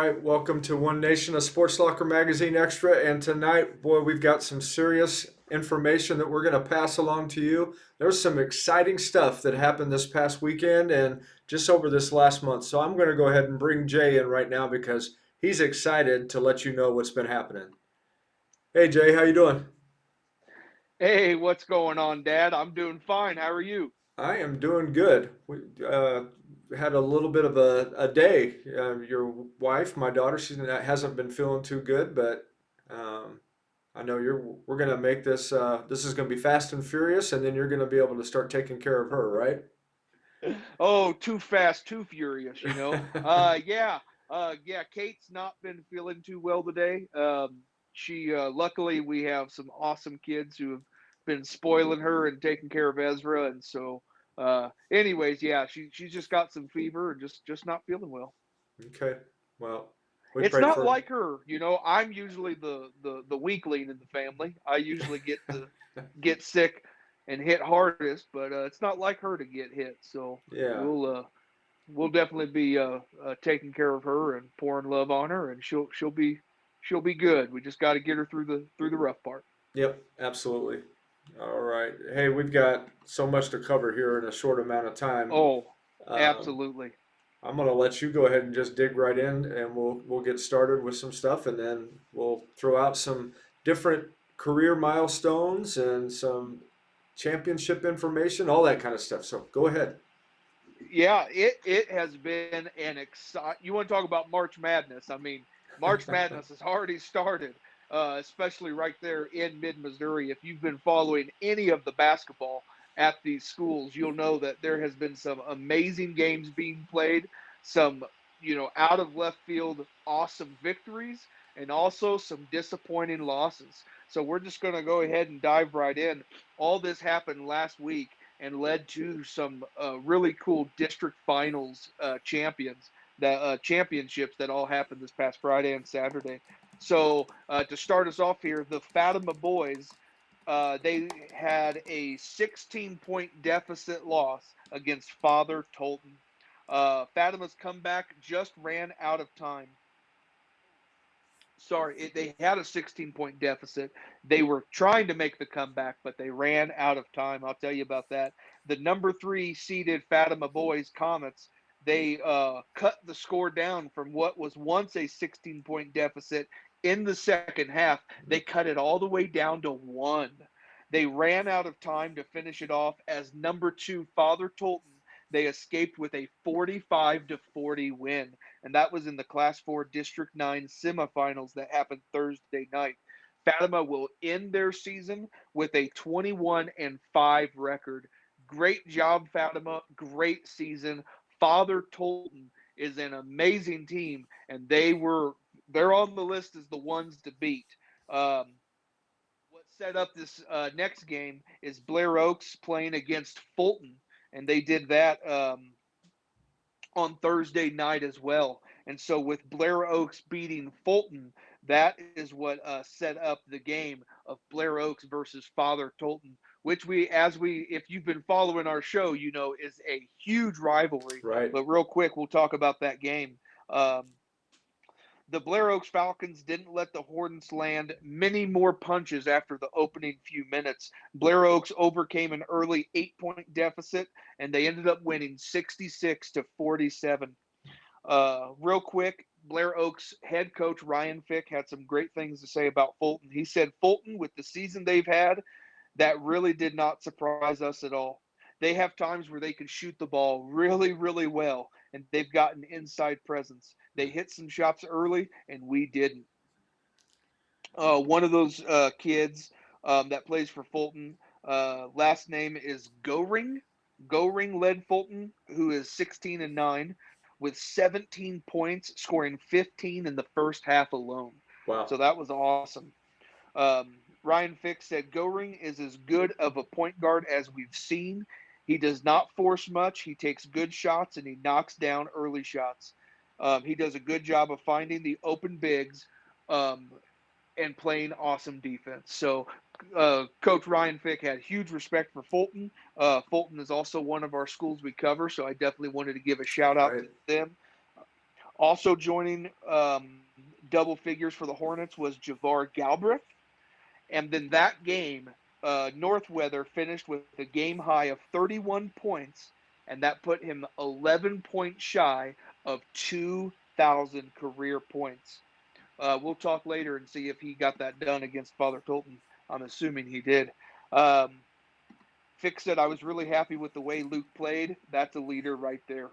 right, welcome to One Nation, a Sports Locker Magazine Extra. And tonight, boy, we've got some serious information that we're going to pass along to you. There's some exciting stuff that happened this past weekend and just over this last month. So I'm going to go ahead and bring Jay in right now because he's excited to let you know what's been happening. Hey, Jay, how you doing? Hey, what's going on, Dad? I'm doing fine. How are you? I am doing good. We had a little bit of a day. Your wife, my daughter, she hasn't been feeling too good, but um, I know we're gonna make this. This is gonna be fast and furious, and then you're gonna be able to start taking care of her, right? Oh, too fast, too furious, you know. Yeah. Kate's not been feeling too well today. She luckily we have some awesome kids who have been spoiling her and taking care of Ezra, and so anyways, yeah, she's just got some fever and just not feeling well. Okay. Well, we It's pray not for. like her, you know. I'm usually the weakling in the family. I usually get sick and hit hardest, but it's not like her to get hit. So Yeah. we'll definitely be taking care of her and pouring love on her, and she'll be good. We just got to get her through the rough part. Yep. Absolutely. All right. Hey, we've got so much to cover here in a short amount of time. Oh, Um, absolutely. I'm gonna let you go ahead and just dig right in, and we'll get started with some stuff, and then we'll throw out some different career milestones and some championship information, all that kind of stuff. So go ahead. Yeah, it has been an excite. You want to talk about March Madness? I mean, March Madness has already started, especially right there in mid Missouri. If you've been following any of the basketball at these schools, you'll know that there has been some amazing games being played, some out of left field awesome victories, and also some disappointing losses. So we're just going to go ahead and dive right in. All this happened last week and led to some really cool district finals championships that all happened this past Friday and Saturday. So to start us off here, the Fatima boys they had a 16-point deficit loss against Father Tolton. Fatima's comeback just ran out of time. They had a 16-point deficit. They were trying to make the comeback, but they ran out of time. I'll tell you about that. The number three seeded Fatima boys Comets, they cut the score down from what was once a 16-point deficit in the second half. They cut it all the way down to one. They ran out of time to finish it off as number two Father Tolton. They escaped with a 45-40 win, and that was in the Class 4 District 9 semifinals that happened Thursday night. Fatima will end their season with a 21 and 5 record. Great job, Fatima. Great season. Father Tolton is an amazing team, and they're on the list as the ones to beat. Um, what set up this next game is Blair Oaks playing against Fulton, and they did that on Thursday night as well. And so with Blair Oaks beating Fulton, that is what set up the game of Blair Oaks versus Father Tolton, which if you've been following our show, you know is a huge rivalry. Right. But real quick, we'll talk about that game. The Blair Oaks Falcons didn't let the Hornets land many more punches after the opening few minutes. Blair Oaks overcame an early 8-point deficit, and they ended up winning 66-47. Real quick, Blair Oaks head coach Ryan Fick had some great things to say about Fulton. He said, Fulton, with the season they've had, that really did not surprise us at all. They have times where they can shoot the ball really, really well, and they've got an inside presence. They hit some shots early, and we didn't. One of those kids that plays for Fulton, last name is Goring. Goring led Fulton, who is 16-9, with 17 points, scoring 15 in the first half alone. Wow. So that was awesome. Ryan Fick said Goring is as good of a point guard as we've seen. He does not force much. He takes good shots and he knocks down early shots. He does a good job of finding the open bigs um, and playing awesome defense. So, Coach Ryan Fick had huge respect for Fulton. Fulton is also one of our schools we cover, so I definitely wanted to give a shout out Right. to them. Also joining double figures for the Hornets was Javar Galbraith. And then that game, Northweather finished with a game high of 31 points, and that put him 11 points shy of 2,000 career points. We'll talk later and see if he got that done against Father Tolton. I'm assuming he did. Um, Fick said, I was really happy with the way Luke played. That's a leader right there.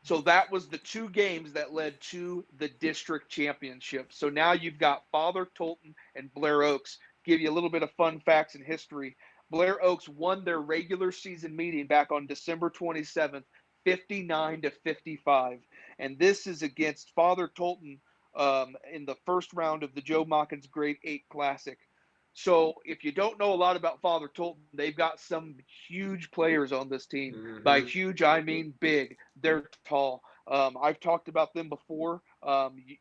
So that was the two games that led to the district championship. So now you've got Father Tolton and Blair Oaks. Give you a little bit of fun facts and history. Blair Oaks won their regular season meeting back on December 27th, 59-55. And this is against Father Tolton in the first round of the Joe Mockins Grade 8 Classic. So if you don't know a lot about Father Tolton, they've got some huge players on this team. By Mm-hmm. huge, I mean big. They're tall. I've talked about them before.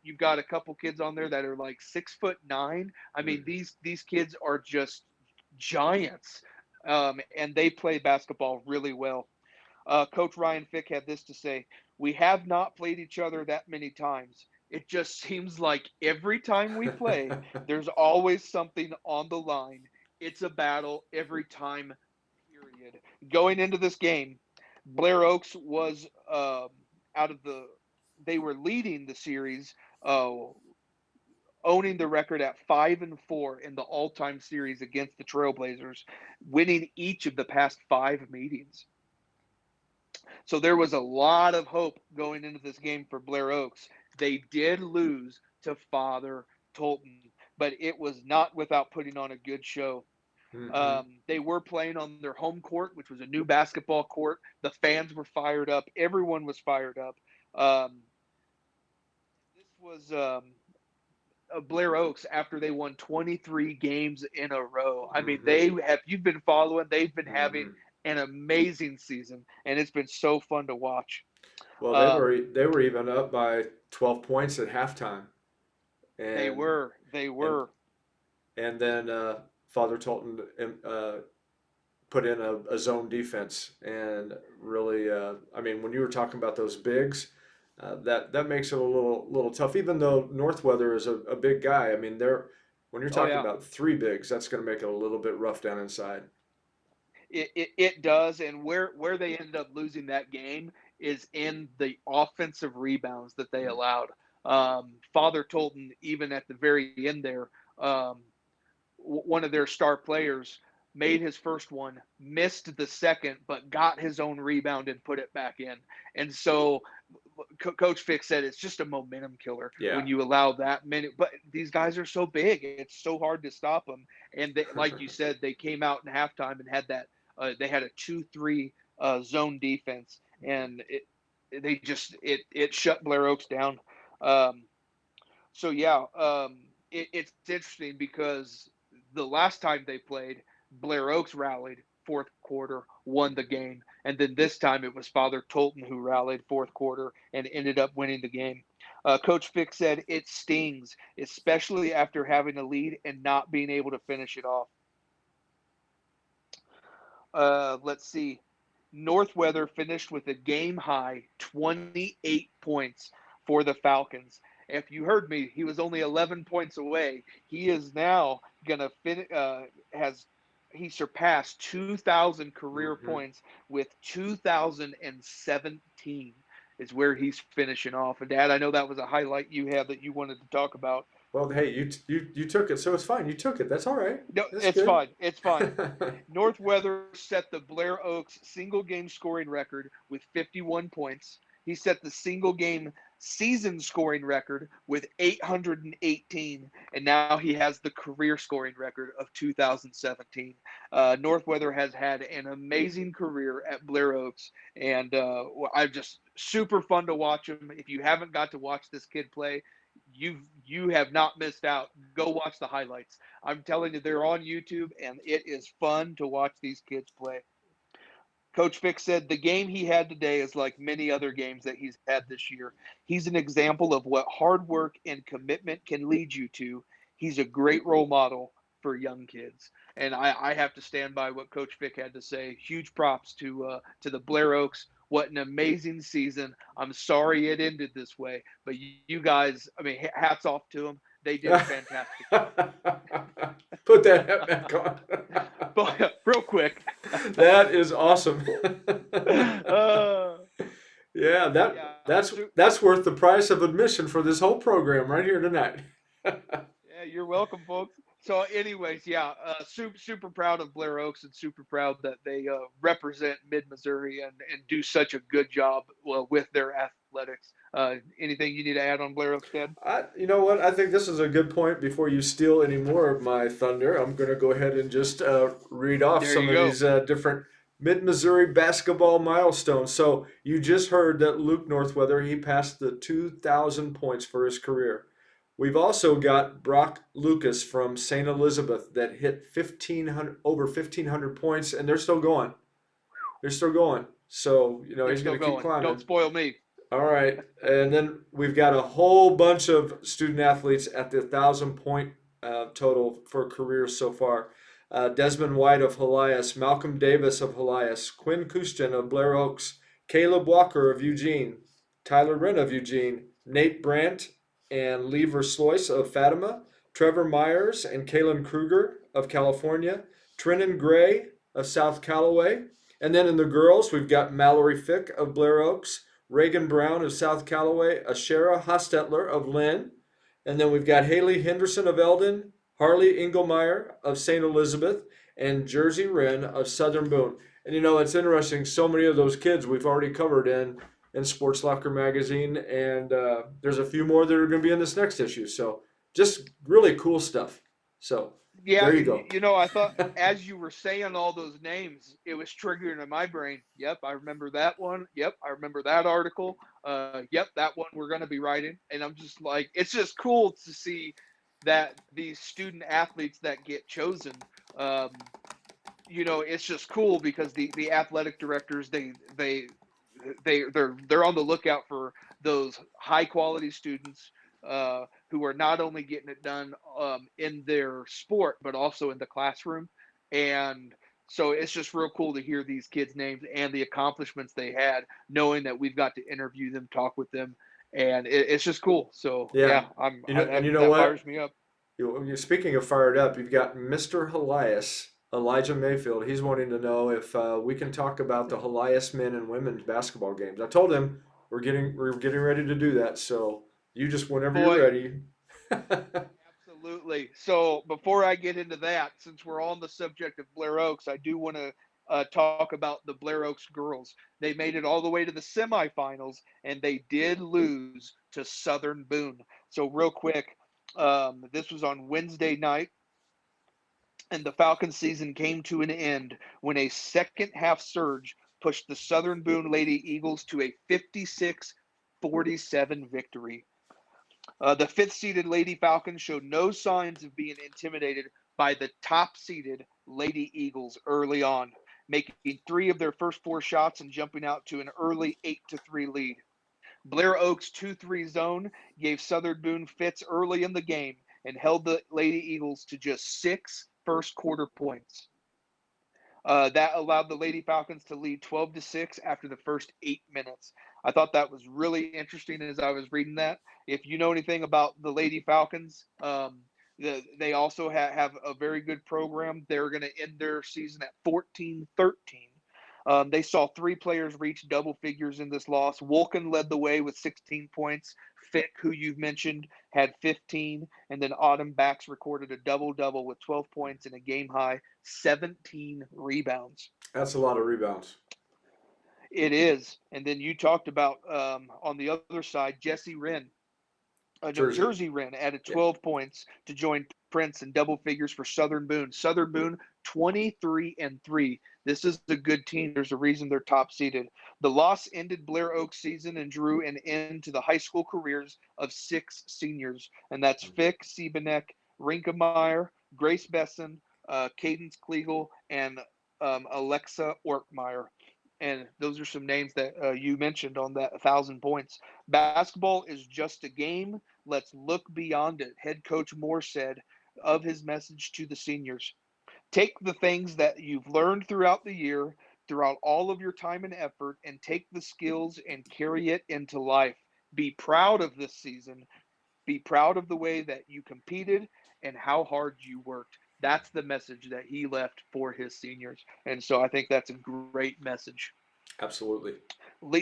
You've got a couple kids on there that are like 6'9". I mean, these kids are just giants, and they play basketball really well. Coach Ryan Fick had this to say: "We have not played each other that many times. It just seems like every time we play, there's always something on the line. It's a battle every time, period." Going into this game, Blair Oaks was out of the, they were leading the series, uh, owning the record at 5-4 in the all-time series against the Trailblazers, winning each of the past 5 meetings. So there was a lot of hope going into this game for Blair Oaks. They did lose to Father Tolton, but it was not without putting on a good show. Mm-hmm. They were playing on their home court, which was a new basketball court. The fans were fired up. Everyone was fired up. Um, this was Blair Oaks after they won 23 games in a row. I mean, Mm-hmm. they have, you've been following, they've been having Mm-hmm. an amazing season, and it's been so fun to watch. Well, Um, they were even up by 12 points at halftime, they and were, they and were. and then Father Tolton put in a zone defense, and really, I mean, when you were talking about those bigs, that makes it a little tough. Even though Northweather is a big guy, I mean, they're when you're Oh talking yeah, about three bigs, that's going to make it a little bit rough down inside. it does. And where they ended up losing that game is in the offensive rebounds that they allowed. Father Tolton, even at the very end there, um, one of their star players made his first one, missed the second, but got his own rebound and put it back in. And so Coach Fick said it's just a momentum killer Yeah. when you allow that many. But these guys are so big; it's so hard to stop them. And they, like you said, they came out in halftime and had that. They had a 2-3 zone defense, and they just it shut Blair Oaks down. Um, so yeah, it's interesting because the last time they played, Blair Oaks rallied fourth quarter, won the game, and then this time it was Father Tolton who rallied fourth quarter and ended up winning the game. Coach Fick said it stings, especially after having a lead and not being able to finish it off. Let's see. Northweather finished with a game high 28 points for the Falcons. If you heard me, he was only 11 points away. He is now gonna finish. Has he surpassed 2,000 career Mm-hmm. points with 2,017 is where he's finishing off. And Dad, I know that was a highlight you had that you wanted to talk about. Well, hey, you took it, so it's fine. You took it. That's all right. No, That's it's good. fine. It's fine. Northweather set the Blair Oaks single game scoring record with 51 points. He set the single game season scoring record with 818, and now he has the career scoring record of 2017. Northweather has had an amazing career at Blair Oaks, and I've just super fun to watch him. If you haven't got to watch this kid play, you have not missed out. Go watch the highlights. I'm telling you, they're on YouTube, and it is fun to watch these kids play. Coach Fick said the game he had today is like many other games that he's had this year. He's an example of what hard work and commitment can lead you to. He's a great role model for young kids. And I have to stand by what Coach Fick had to say. Huge props to the Blair Oaks What an amazing season. I'm sorry it ended this way, but you guys, I mean, hats off to them. They did a fantastic job. Put that hat back on. But real quick. That is awesome. uh, Yeah, yeah, that's worth the price of admission for this whole program right here tonight. yeah, you're welcome, folks. So, anyways, yeah, super proud of Blair Oaks and super proud that they represent Mid Missouri and do such a good job with their athletics. Anything you need to add on Blair Oaks, Dad? You know what? I think this is a good point. Before you steal any more of my thunder, I'm going to go ahead and just read off There some you of go. these different Mid Missouri basketball milestones. So you just heard that Luke Northweather, he passed the 2,000 points for his career. We've also got Brock Lucas from St. Elizabeth that hit 1,500 over 1,500 points, and they're still going. They're still going. So They're he's still going to keep going. Don't climbing. spoil me. All right, and then we've got a whole bunch of student athletes at the 1,000 point total for careers so far. Desmond White of Helias, Malcolm Davis of Helias, Quinn Kusten of Blair Oaks, Caleb Walker of Eugene, Tyler Wren of Eugene, Nate Brandt and Lee Verslois of Fatima, Trevor Myers and Kalen Kruger of California, Trinan Gray of South Callaway, and then in the girls we've got Mallory Fick of Blair Oaks, Reagan Brown of South Callaway, Ashera Hostetler of Lynn, and then we've got Haley Henderson of Eldon, Harley Engelmeyer of St. Elizabeth, and Jersey Wren of Southern Boone. And it's interesting, so many of those kids we've already covered in Sports Locker magazine, and there's a few more that are going to be in this next issue. So just really cool stuff. So Yeah, there you and go. I thought as you were saying all those names, it was triggering in my brain. Yep, I remember that one. Yep, I remember that article. Yep, that one we're going to be writing. And I'm just like, it's just cool to see that these student athletes that get chosen. Um, it's just cool because the athletic directors they're on the lookout for those high quality students who are not only getting it done in their sport but also in the classroom. And so it's just real cool to hear these kids' names and the accomplishments they had, knowing that we've got to interview them, talk with them, and it's just cool. So Yeah. yeah, I'm And you know that what? fires me up. You're speaking of fired up. You've got Mr. Helias, Elijah Mayfield. He's wanting to know if we can talk about the Helias men and women's basketball games. I told him we're getting ready to do that. So you just whenever you're Boy, ready. absolutely. So before I get into that, since we're on the subject of Blair Oaks, I do want to talk about the Blair Oaks girls. They made it all the way to the semifinals, and they did lose to Southern Boone. So real quick, this was on Wednesday night, and the Falcons season came to an end when a second half surge pushed the Southern Boone Lady Eagles to a 56-47 victory. The fifth seeded Lady Falcons showed no signs of being intimidated by the top seeded Lady Eagles early on, making three of their first four shots and jumping out to an early 8-3 lead. Blair Oaks' 2-3 zone gave Southern Boone fits early in the game and held the Lady Eagles to just 6 first quarter points. That allowed the Lady Falcons to lead 12-6 after the first 8 minutes. I thought that was really interesting as I was reading that. If you know anything about the Lady Falcons, they also have a very good program. They're going to end their season at 14-13. They saw three players reach double figures in this loss. Wolken led the way with 16 points. Fick, who you've mentioned, had 15. And then Autumn Bax recorded a double-double with 12 points and a game-high 17 rebounds. That's a lot of rebounds. It is. And then you talked about, on the other side, Jesse Wren. No, Jersey. Jersey Wren added Yeah. 12 points to join Prince in double figures for Southern Boone. Southern Boone 23-3. This is a good team. There's a reason they're top seeded. The loss ended Blair Oaks season and drew an end to the high school careers of 6 seniors, and that's Fick, Siebenek, Rinkemeyer, Grace Besson, Cadence Kliegel, and Alexa Ortmeyer. And those are some names that you mentioned on that 1,000 points. Basketball is just a game. Let's look beyond it, head coach Moore said of his message to the seniors. Take the things that you've learned throughout the year, throughout all of your time and effort and take the skills and carry it into life. Be proud of this season. Be proud of the way that you competed and how hard you worked. That's the message that he left for his seniors. And so I think that's a great message. Absolutely. Le-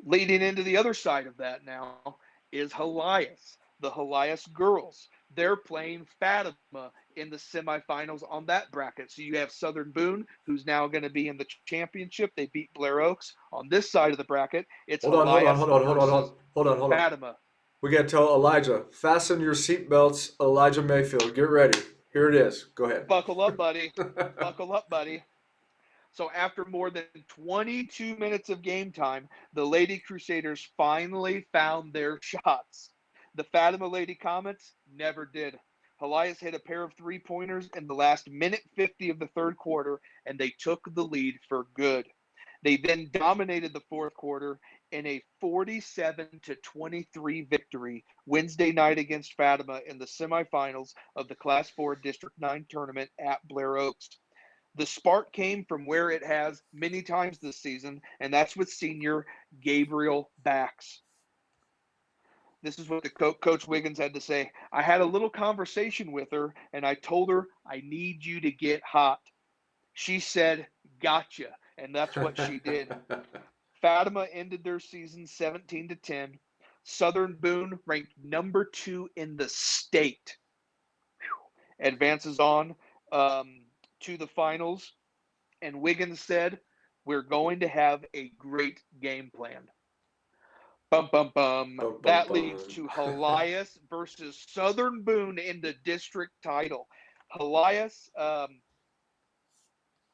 Leading into the other side of that now is Helias, the Helias girls. They're playing Fatima in the semifinals on that bracket. So you have Southern Boone, who's now going to be in the championship. They beat Blair Oaks. On this side of the bracket, it's Hold on, hold on, Helias hold on, hold on, versus hold on. Fatima. We got to tell Elijah, fasten your seatbelts, Elijah Mayfield. Get ready. Here it is. Go ahead. Buckle up, buddy. Buckle up, buddy. So after more than 22 minutes of game time, the Lady Crusaders finally found their shots. The Fatima Lady Comets never did. Helias hit a pair of three-pointers in the last minute 50 of the third quarter, and they took the lead for good. They then dominated the fourth quarter in a 47-23 victory Wednesday night against Fatima in the semifinals of the Class 4 District 9 tournament at Blair Oaks. The spark came from where it has many times this season, and that's with senior Gabriel Bax. This is what the Coach Wiggins had to say. I had a little conversation with her, and I told her, I need you to get hot. She said, gotcha, and that's what she did. Fatima ended their season 17-10. Southern Boone, ranked number 2 in the state, advances on to the finals. And Wiggins said, we're going to have a great game plan. Bum, bum, bum. Bum, bum, That leads bum. to Helias versus Southern Boone in the district title. Helias,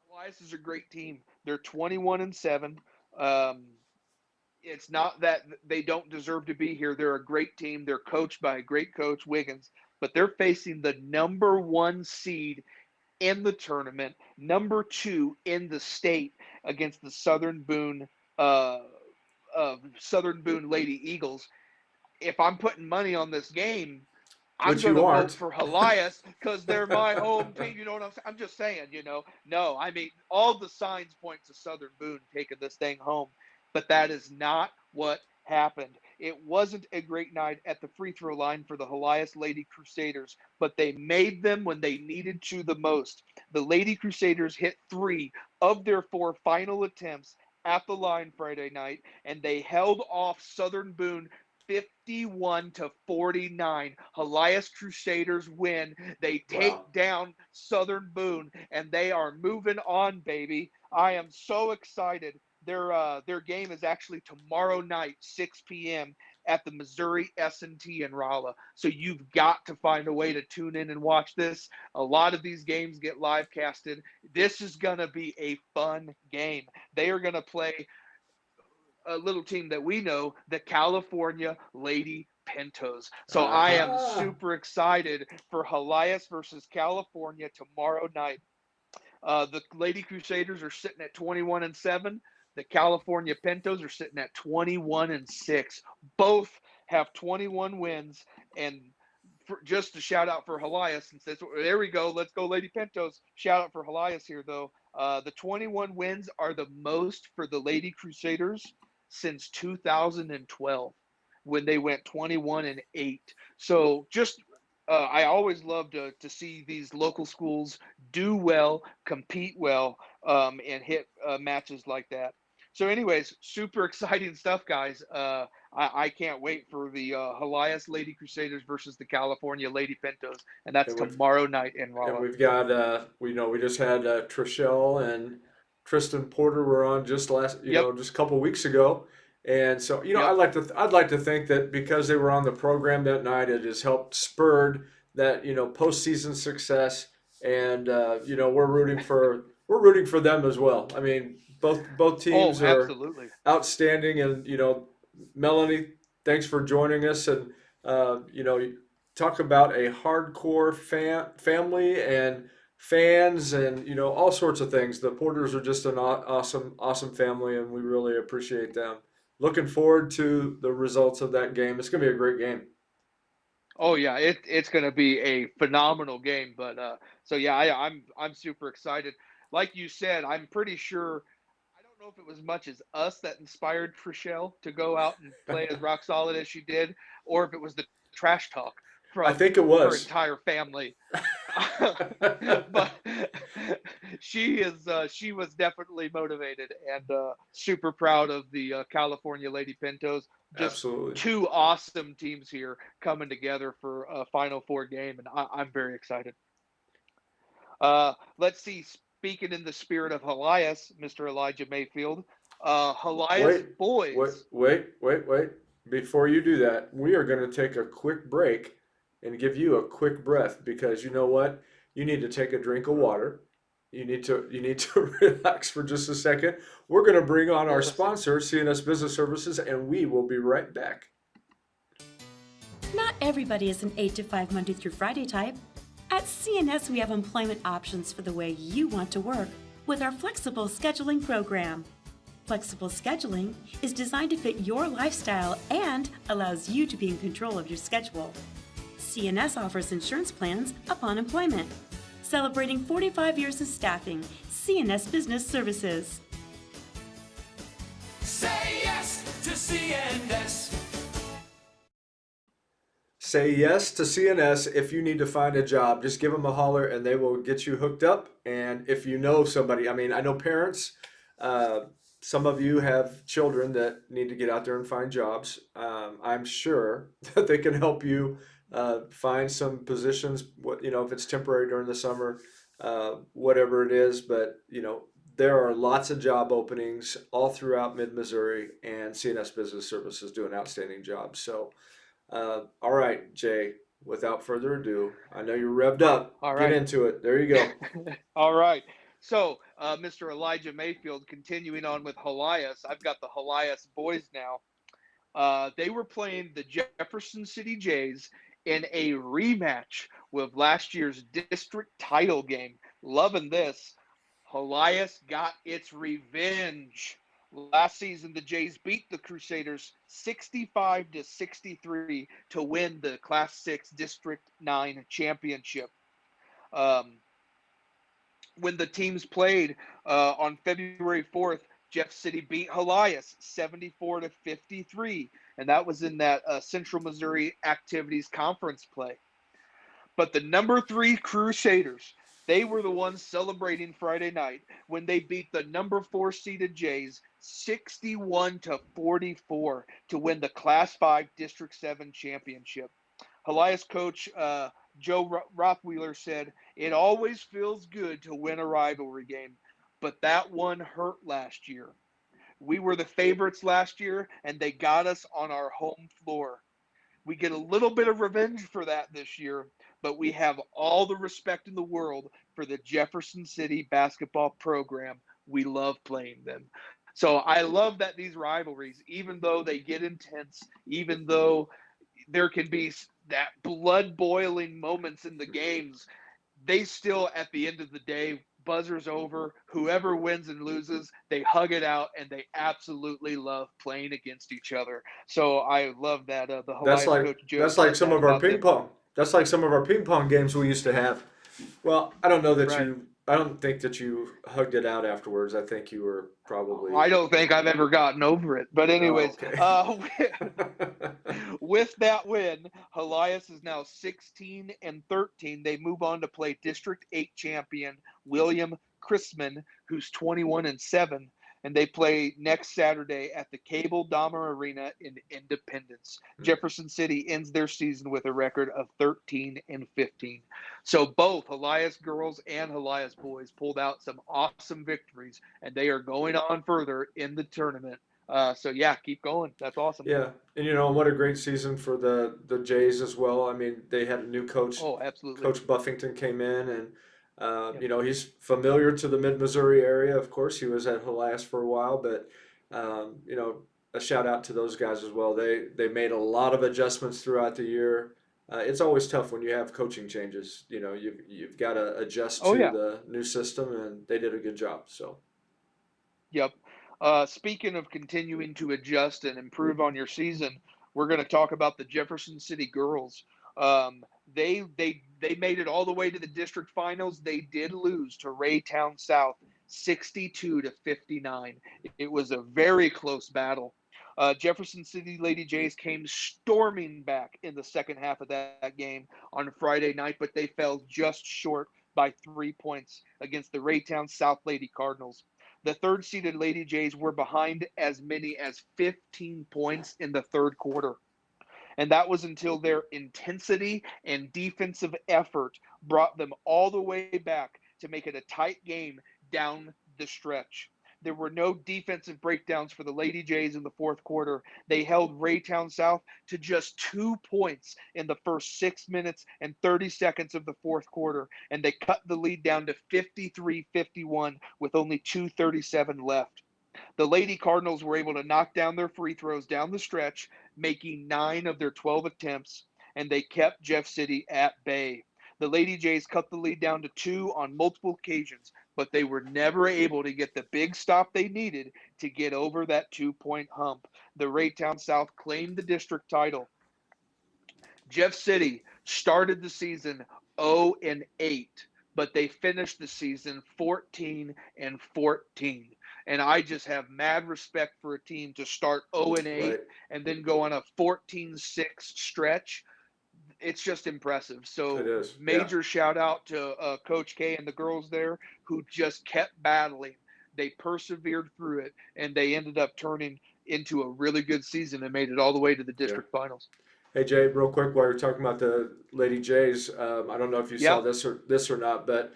Helias is a great team. They're 21-7. Um, it's not that they don't deserve to be here. They're a great team. They're coached by a great coach, Wiggins, but they're facing the number 1 seed in the tournament, number 2 in the state against the uh, Southern Boone Lady Eagles. If I'm putting money on this game, I'm Which going you to vote aren't. for Helias because they're my home team. You know what I'm saying? I'm just saying, No, I mean, all the signs point to Southern Boone taking this thing home, but that is not what happened. It wasn't a great night at the free throw line for the Helias Lady Crusaders, but they made them when they needed to the most. The Lady Crusaders hit 3 of their 4 final attempts at the line Friday night, and they held off Southern Boone 51-49. Helias Crusaders win. They take Wow. down Southern Boone, and they are moving on, baby. I am so excited. Their game is actually tomorrow night, 6 p.m. at the Missouri S&T in Rolla. So you've got to find a way to tune in and watch this. A lot of these games get live casted. This is going to be a fun game. They are going to play a little team that we know, the California Lady Pintos. So I am Aha. super excited for Helias versus California tomorrow night. The Lady Crusaders are sitting at 21-7. The California Pintos are sitting at 21-6. Both have 21 wins. And just to shout out for Helias, since there we go. Let's go, Lady Pintos. Shout out for Helias here, though. The 21 wins are the most for the Lady Crusaders since 2012 when they went 21-8. So just I always love to see these local schools do well, compete well, and hit matches like that. So, anyways, super exciting stuff, guys. I can't wait for the Helias Lady Crusaders versus the California Lady Pintos, and that's And we've tomorrow night in and Rolla. we've got we just had Trishelle and Tristan Porter were on just Yep, just a couple weeks ago. And so, yep. I'd like to think that because they were on the program that night, it has helped spurred that, postseason success. And we're rooting for them as well. I mean, both Oh, teams are absolutely. outstanding. And, Melanie, thanks for joining us. And, uh, you know, talk about a hardcore family and fans and all sorts of things. The Porters are just an awesome family, and we really appreciate them. Looking forward to the results of that game. It's going to be a great game. Oh yeah, it's going to be a phenomenal game. But so yeah, I'm super excited. Like you said, I'm pretty sure. don't know if it was much as us that inspired Trishelle to go out and play as rock solid as she did, or if it was the trash talk I from think it her was. entire family. But she was definitely motivated and super proud of the California Lady Pintos. Just Absolutely. two awesome teams here coming together for a Final Four game, and I'm very excited. Let's see. Speaking in the spirit of Helias, Mr. Elijah Mayfield, Helias Wait, wait, boys. wait, wait, wait. Before you do that, we are going to take a quick break and give you a quick breath because you know what? You need to take a drink of water. You need to relax for just a second. We're going to bring on our Listen, sponsor, CNS Business Services, and we will be right back. Not everybody is an 8 to 5 Monday through Friday type. At CNS, we have employment options for the way you want to work with our flexible scheduling program. Flexible scheduling is designed to fit your lifestyle and allows you to be in control of your schedule. CNS offers insurance plans upon employment. Celebrating 45 years of staffing, CNS Business Services. Say yes to CNS. Say yes to CNS if you need to find a job. Just give them a holler and they will get you hooked up. And if you know somebody, I mean, I know parents, some of you have children that need to get out there and find jobs. I'm sure that they can help you find some positions, if it's temporary during the summer, whatever it is. But, there are lots of job openings all throughout mid-Missouri, and CNS Business Services do an outstanding job. So, all right, Jay, without further ado, I know you're revved up. all Get right. into it. There you go. All right. So, Mr. Elijah Mayfield, continuing on with Helias, I've got the Helias boys now. They were playing the Jefferson City Jays in a rematch with last year's district title game. Loving this. Helias got its revenge. Last season, the Jays beat the Crusaders 65 to 63 to win the Class 6 District 9 championship. Um, when the teams played on February 4th, Jeff City beat Helias 74 to 53, and that was in that Central Missouri Activities Conference play. But the number 3 Crusaders, they were the ones celebrating Friday night when they beat the number 4 seeded Jays 61 to 44 to win the Class 5 District 7 championship. Helias coach Joe Rothweiler said, "It always feels good to win a rivalry game, but that one hurt last year. We were the favorites last year, and they got us on our home floor. We get a little bit of revenge for that this year, but we have all the respect in the world for the Jefferson City basketball program. We love playing them." So I love that these rivalries, even though they get intense, even though there can be that blood boiling moments in the games, they still, at the end of the day, buzzers over, whoever wins and loses, they hug it out, and they absolutely love playing against each other. So I love that the That's Helias like coach Joe that's like said some that of our about ping them. pong. That's like some of our ping pong games we used to have. Well, I don't know that Right. you. I don't think that you hugged it out afterwards. I think you were probably. I don't think I've ever gotten over it. But Oh, anyways, okay. with that win, Helias is now 16 and 13. They move on to play District 8 champion William Chrisman, who's 21 and 7. And they play next Saturday at the Cable Dahmer Arena in Independence. Jefferson City ends their season with a record of 13 and 15. So both Helias girls and Helias boys pulled out some awesome victories, and they are going on further in the tournament. So yeah, keep going. That's awesome. Yeah, and what a great season for the Jays as well. I mean, they had a new coach. Oh, absolutely. Coach Buffington came in, and Yep. he's familiar to the Mid Missouri area. Of course, he was at Helias for a while, but a shout out to those guys as well. They made a lot of adjustments throughout the year. It's always tough when you have coaching changes. You've got to adjust Oh to yeah. the new system, and they did a good job. So Yep. Speaking of continuing to adjust and improve on your season, we're going to talk about the Jefferson City girls. Um, they made it all the way to the district finals. They did lose to Raytown South 62-59. It was a very close battle. Jefferson City Lady Jays came storming back in the second half of that game on Friday night, but they fell just short by 3 points against the Raytown South Lady Cardinals. The third seeded Lady Jays were behind as many as 15 points in the third quarter. And that was until their intensity and defensive effort brought them all the way back to make it a tight game down the stretch. There were no defensive breakdowns for the Lady Jays in the fourth quarter. They held Raytown South to just 2 points in the first 6 minutes and 30 seconds of the fourth quarter, and they cut the lead down to 53-51 with only 2:37 left. The Lady Cardinals were able to knock down their free throws down the stretch, making 9 of their 12 attempts, and they kept Jeff City at bay. The Lady Jays cut the lead down to 2 on multiple occasions, but they were never able to get the big stop they needed to get over that 2-point hump. The Raytown South claimed the district title. Jeff City started the season 0-8, but they finished the season 14-14. And I just have mad respect for a team to start 0-8 Right. and then go on a 14-6 stretch. It's just impressive. So It is, major shout out to Coach K and the girls there who just kept battling. They persevered through it, and they ended up turning into a really good season and made it all the way to the district finals. Hey Jay, real quick while you're talking about the Lady Jays, I don't know if you saw this or not, but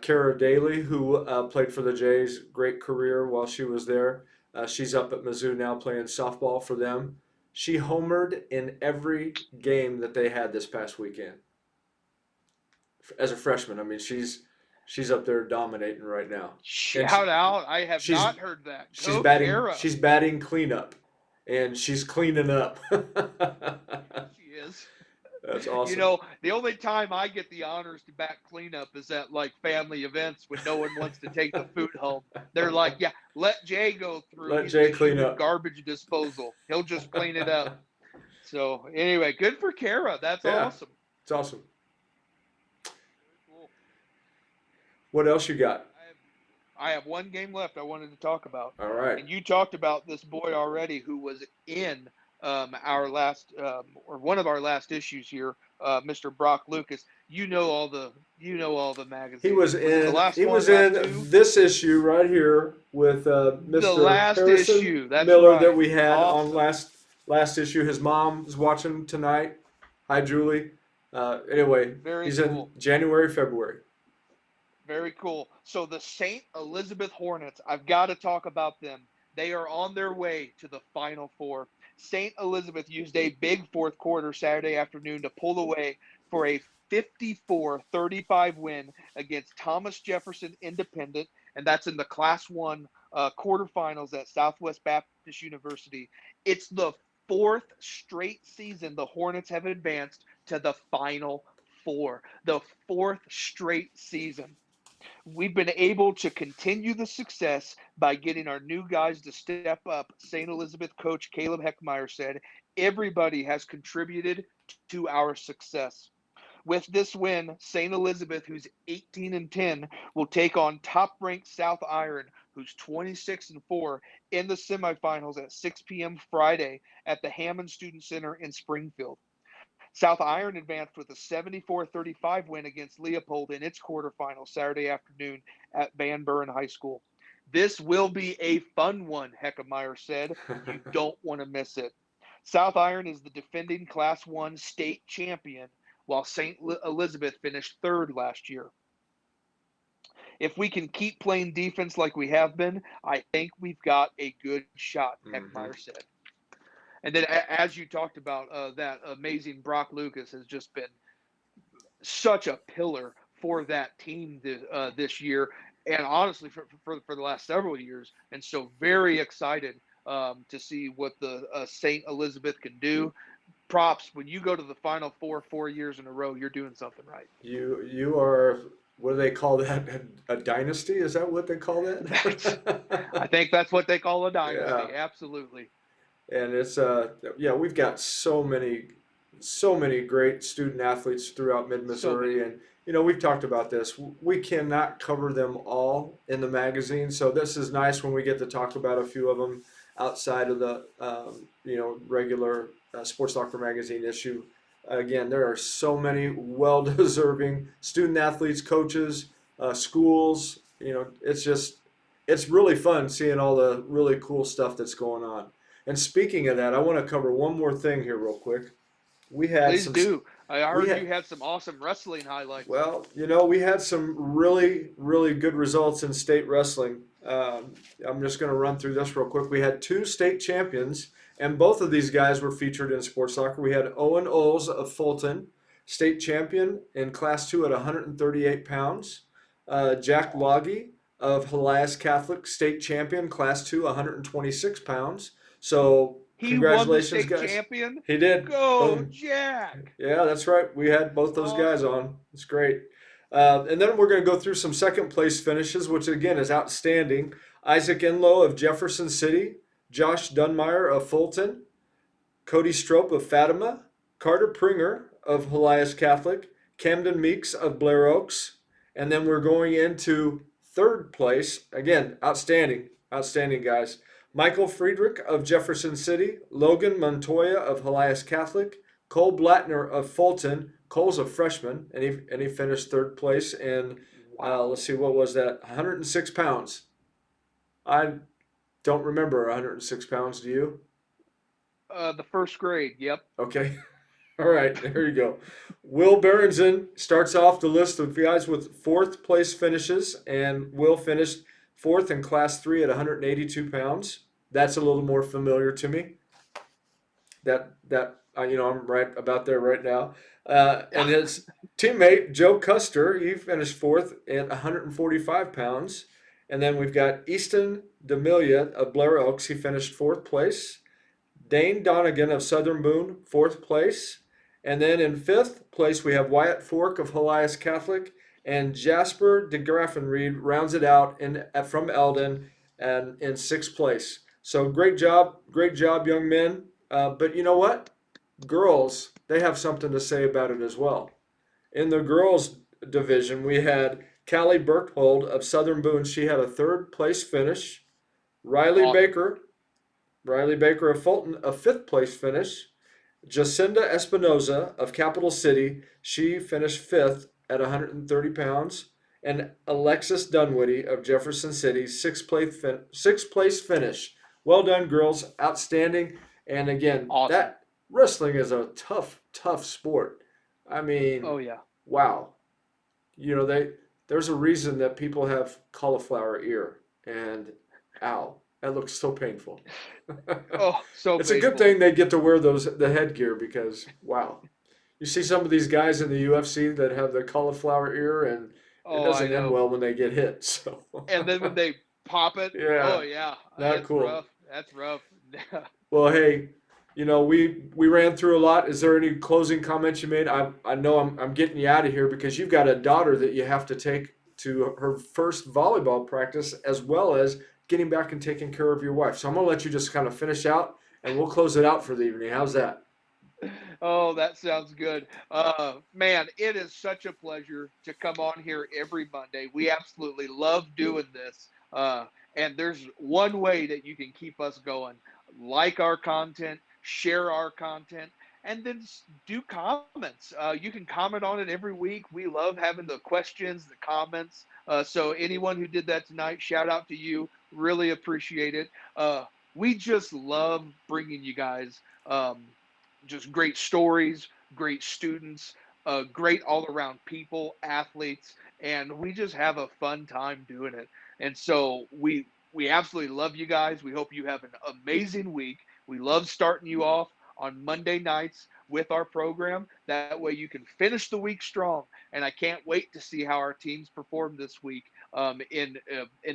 Kara Daly, who played for the Jays, great career while she was there. She's up at Mizzou now playing softball for them. She homered in every game that they had this past weekend. As a freshman, I mean, she's up there dominating right now. Shout out! I have not heard that. She's batting cleanup, and she's cleaning up. She is. That's awesome. You know, the only time I get the honors to back cleanup is at like family events when no one wants to take the food home. They're like, "Yeah, let Jay go through. Let He's Jay the clean human up. Garbage disposal. He'll just clean it up." So anyway, good for Kara. That's awesome. It's awesome. Cool. What else you got? I have one game left I wanted to talk about. All right. And you talked about this boy already who was in our last or one of our last issues here, Mr. Brock Lucas. You know all the magazines. He was in. He was two? in this issue right here with Mr. The last Harrison issue. That's Miller right. that we had Awesome. on last issue. His mom is watching tonight. Hi, Julie. Anyway, he's cool. in January, February. Very cool. So the St. Elizabeth Hornets, I've got to talk about them. They are on their way to the Final Four. St. Elizabeth used a big fourth quarter Saturday afternoon to pull away for a 54-35 win against Thomas Jefferson Independent, and that's in the Class 1 quarterfinals at Southwest Baptist University. It's the fourth straight season the Hornets have advanced to the Final Four. The fourth straight season. We've been able to continue the success by getting our new guys to step up. St. Elizabeth coach Caleb Heckmeyer said, everybody has contributed to our success. With this win, St. Elizabeth, who's 18-10, will take on top-ranked South Iron, who's 26-4, in the semifinals at 6 p.m. Friday at the Hammond Student Center in Springfield. South Iron advanced with a 74-35 win against Leopold in its quarterfinal Saturday afternoon at Van Buren High School. This will be a fun one, Heckmeyer said. You don't want to miss it. South Iron is the defending Class 1 state champion, while St. Elizabeth finished third last year. If we can keep playing defense like we have been, I think we've got a good shot, Heckmeyer said. And then, as you talked about, that amazing Brock Lucas has just been such a pillar for that team this year, and honestly for the last several years. And so, very excited to see what the St. Elizabeth can do. Props, when you go to the Final Four 4 years in a row, you're doing something right. You are, what do they call that? A dynasty? Is that what they call that? I think that's what they call a dynasty. Yeah. Absolutely. And it's we've got so many so many great student athletes throughout mid So Missouri, many. and we've talked about this. We cannot cover them all in the magazine, so this is nice when we get to talk about a few of them outside of the regular Sports Locker magazine issue. Again, there are so many well-deserving student athletes, coaches, schools. It's really fun seeing all the really cool stuff that's going on. And speaking of that, I want to cover one more thing here real quick. We had Please some do. I we heard you had had some awesome wrestling highlights. well, we had some really, really good results in state wrestling. I'm just going to run through this real quick. We had two state champions, and both of these guys were featured in Sports Soccer. We had Owen Oles of Fulton, state champion in Class 2 at 138 pounds. Jack Loggy of Helias Catholic, state champion, Class 2, 126 pounds. So, He won the congratulations, state guys. champion. He did. Go, Boom. Jack! Yeah, that's right. We had both those guys Awesome. on. It's great. And then we're going to go through some second place finishes, which again is outstanding. Isaac Enlow of Jefferson City, Josh Dunmeyer of Fulton, Cody Strope of Fatima, Carter Pringer of Helias Catholic, Camden Meeks of Blair Oaks, and then we're going into third place. Again, outstanding, outstanding guys. Michael Friedrich of Jefferson City, Logan Montoya of Helias Catholic, Cole Blattner of Fulton. Cole's a freshman, and he finished third place in, let's see, what was that? 106 pounds. I don't remember 106 pounds. Do you? The first grade. Yep. Okay. All right, there you go. Will Berenson starts off the list of guys with fourth place finishes, and Will finished fourth in Class 3 at 182 pounds. That's a little more familiar to me. I'm right about there right now. And his teammate Joe Custer, he finished fourth at 145 pounds. And then we've got Easton D'Amelia of Blair Oaks. He finished fourth place. Dane Donegan of Southern Boone, fourth place. And then in fifth place, we have Wyatt Fork of Helias Catholic, and Jasper DeGraffenried rounds it out from Eldon and in sixth place. So great job, young men. But you know what? Girls, they have something to say about it as well. In the girls division, we had Callie Berthold of Southern Boone. She had a third place finish. Riley Awesome. Baker of Fulton, a fifth place finish. Jacinda Espinoza of Capital City, she finished fifth at 130 pounds. And Alexis Dunwoody of Jefferson City, sixth place finish. Well done, girls. Outstanding. And again, Awesome. that wrestling is a tough, tough sport. I mean, Oh yeah. wow. There's a reason that people have cauliflower ear, and ow, that looks so painful. Oh, so It's a painful. good thing they get to wear the headgear, because wow, you see some of these guys in the UFC that have the cauliflower ear, and it Oh, I doesn't end know. well when they get hit. So And then when they pop it, yeah, oh yeah, not that's cool. rough. That's rough. Well, hey, we ran through a lot. Is there any closing comments you made? I know I'm getting you out of here because you've got a daughter that you have to take to her first volleyball practice, as well as getting back and taking care of your wife. So I'm gonna let you just kind of finish out, and we'll close it out for the evening. How's that? Oh, that sounds good. Man, it is such a pleasure to come on here every Monday. We absolutely love doing this. And there's one way that you can keep us going. Like our content, share our content, and then do comments. You can comment on it every week. We love having the questions, the comments. So anyone who did that tonight, shout out to you. Really appreciate it. We just love bringing you guys just great stories, great students, great all around people, athletes, and we just have a fun time doing it. And so we absolutely love you guys. We hope you have an amazing week. We love starting you off on Monday nights with our program. That way you can finish the week strong. And I can't wait to see how our teams perform this week in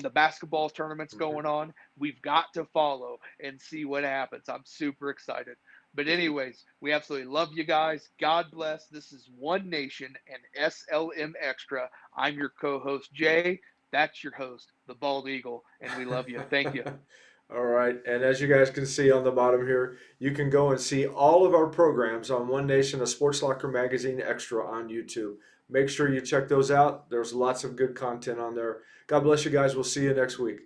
the basketball tournaments going on. We've got to follow and see what happens. I'm super excited. But anyways, we absolutely love you guys. God bless. This is One Nation and SLM Extra. I'm your co-host, Jay. That's your host, the Bald Eagle, and we love you. Thank you. All right, and as you guys can see on the bottom here, you can go and see all of our programs on One Nation, a Sports Locker Magazine Extra on YouTube. Make sure you check those out. There's lots of good content on there. God bless you guys. We'll see you next week.